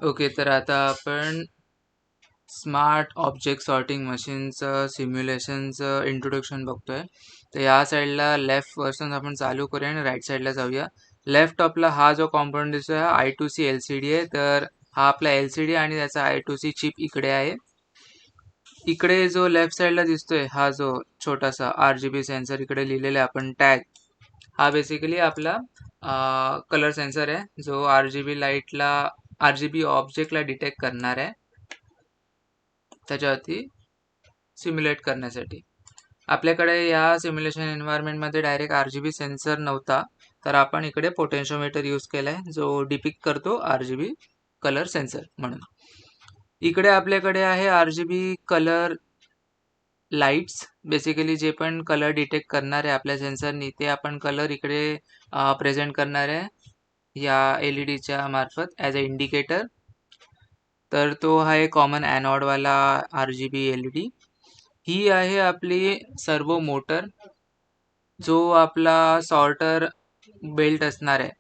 Okay, तर आता आपण स्मार्ट ऑब्जेक्ट सॉर्टिंग मशीनचं सिम्युलेशनचं इंट्रोडक्शन बघतोय. तर या साईडला लेफ्ट पासून आपण चालू करूया आणि राईट साईडला जाऊया. लेफ्ट टॉपला हा जो कॉम्पोनंट दिसतोय हा I2C LCD आहे. तर हा आपला LCD आणि त्याचा I2C चिप इकडे आहे. इकडे जो लेफ्ट साईडला दिसतोय हा जो छोटासा RGB सेन्सर इकडे लिहिलेला आहे आपण टॅग, हा बेसिकली आपला कलर सेन्सर आहे जो RGB ऑब्जेक्टला डिटेक्ट करणार आहे त्याच्यावरती सिम्युलेट करण्यासाठी. आपल्याकडे या सिम्युलेशन एन्व्हायरमेंटमध्ये डायरेक्ट RGB सेन्सर नव्हता, तर आपण इकडे पोटेन्शियोमीटर यूज केलाय जो डिपिक्ट करतो RGB कलर सेन्सर म्हणून. इकडे आपल्याकडे आहे RGB कलर लाईट्स. बेसिकली जे पण कलर डिटेक्ट करणार आहे आपल्या सेन्सरनी ते आपण कलर इकडे प्रेझेंट करणार आहे या LEDच्या मार्फत ॲज अ इंडिकेटर. तर तो आहे कॉमन ॲनॉडवाला RGB LED. ही आहे आपली सर्वो मोटर, जो आपला सॉर्टर बेल्ट असणार आहे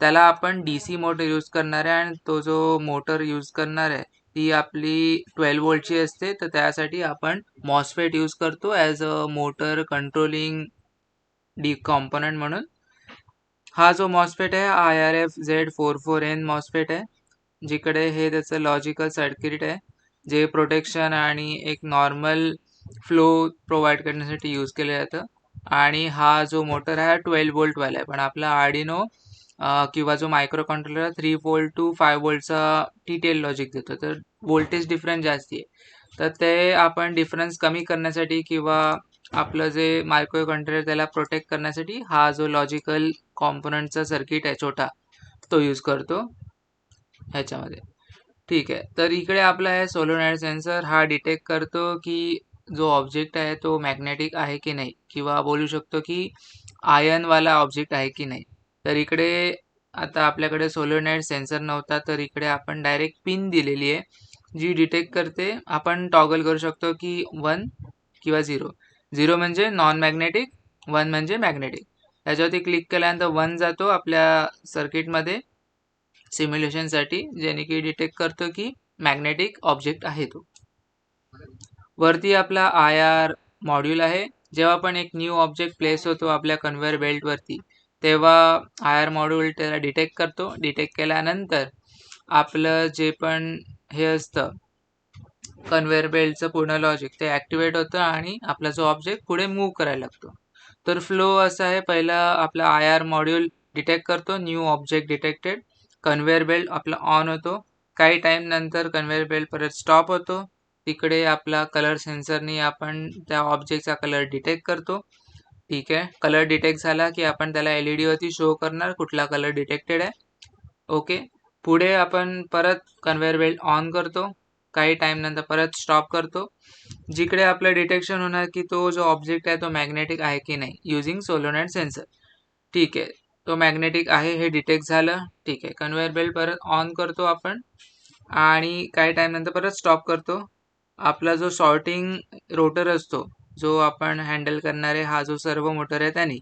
त्याला आपण DC मोटर यूज करणार आहे आणि तो जो मोटर यूज करणार आहे ती आपली 12 वोल्टची असते. तर त्यासाठी आपण मॉसफेट यूज करतो as a motor controlling D component म्हणून. हा जो मॉसफेट आहे IRF Z44N मॉसफेट आहे, जिकडे हे त्याचं लॉजिकल सर्किट आहे जे प्रोटेक्शन आणि एक नॉर्मल फ्लो प्रोव्हाइड करण्यासाठी यूज केलं जातं. आणि हा जो मोटर आहे 12 वोल्टवाला आहे, पण आपला आर्डिनो किंवा जो मायक्रो कंट्रोलर 3 वोल्ट टू 5 वोल्टचा TTL लॉजिक देतो, तर वोल्टेज डिफरन्स जास्ती आहे. तर ते आपण डिफरन्स कमी करण्यासाठी किंवा आपलं जे मायक्रो कंट्रोलर त्याला प्रोटेक्ट करण्यासाठी हा जो लॉजिकल कॉम्पोनंटचा सर्किट आहे छोटा तो यूज करतो ह्याच्यामध्ये. ठीक आहे, तर इकडे आपला आहे सोलोनॉइड सेन्सर. हा डिटेक्ट करतो की जो ऑब्जेक्ट आहे तो मॅग्नेटिक आहे की नाही, किंवा बोलू शकतो की आयनवाला ऑब्जेक्ट आहे की नाही. तर इकडे आता आपल्याकडे सोलोनॉइड सेन्सर नव्हता, तर इकडे आपण डायरेक्ट पिन दिलेली आहे जी डिटेक्ट करते. आपण टॉगल करू शकतो की 1 किंवा 0. 0 म्हणजे नॉन मॅग्नेटिक, 1 म्हणजे मॅग्नेटिक. त्याच्यावरती क्लिक केल्यानंतर 1 जातो आपल्या सर्किटमध्ये सिम्युलेशनसाठी, ज्याने की डिटेक्ट करतो की मॅग्नेटिक ऑब्जेक्ट आहे तो. वरती आपला IR मॉड्यूल आहे. जेव्हा पण एक न्यू ऑब्जेक्ट प्लेस होतो आपल्या कन्व्हेअर बेल्टवरती, तेव्हा IR मॉड्यूल त्याला डिटेक्ट करतो. डिटेक्ट केल्यानंतर आपलं जे पण हे असतं कन्व्हेअर बेल्टचं पूर्ण लॉजिक ते ॲक्टिवेट होतं आणि आपला जो ऑब्जेक्ट पुढे मूव्ह करायला लागतो. तर फ्लो असा आहे, पहिला आपला IR मॉड्यूल डिटेक्ट करतो new object detected, conveyor belt आपला ऑन होतो. काही टाईम नंतर कन्व्हेअर बेल्ट परत स्टॉप होतो. तिकडे आपला कलर सेन्सरनी आपण त्या ऑब्जेक्टचा कलर डिटेक्ट करतो. ठीक आहे, कलर डिटेक्ट झाला की आपण त्याला LED वरती शो करणार कुठला कलर डिटेक्टेड आहे. ओके, पुढे आपण परत कन्व्हेअर बेल्ट ऑन करतो. काही टाईम नंतर परत स्टॉप करतो, जिकडे आपलं डिटेक्शन होणार की तो जो ऑब्जेक्ट आहे तो मॅग्नेटिक आहे की नाही युजिंग सोलोनॉइड सेन्सर. ठीक आहे, तो मॅग्नेटिक आहे हे डिटेक्ट झालं. ठीक आहे, कन्व्हेअर बेल्ट परत ऑन करतो आपण आणि काही टाईम नंतर परत स्टॉप करतो. आपला जो सॉर्टिंग रोटर असतो जो आपण हँडल करणारे हा जो सर्वो मोटर आहे त्याने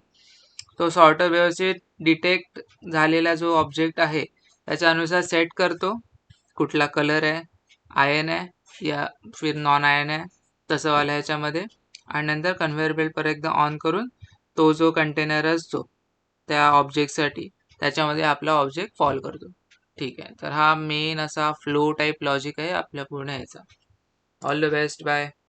तो सॉर्टर व्यवस्थित डिटेक्ट झालेला जो ऑब्जेक्ट आहे त्याच्यानुसार सेट करतो कुठला कलर आहे, आयन आहे या फिर नॉन आयन आहे तसं वाला ह्याच्यामध्ये. आणि नंतर कन्व्हेअर बेल्ट परत एकदा ऑन करून तो जो कंटेनर असतो त्या ऑब्जेक्टसाठी त्याच्यामध्ये आपला ऑब्जेक्ट फॉल करतो. ठीक आहे, तर हा मेन असा फ्लो टाईप लॉजिक आहे आपल्या पूर्ण ह्याचा. All the best, bye.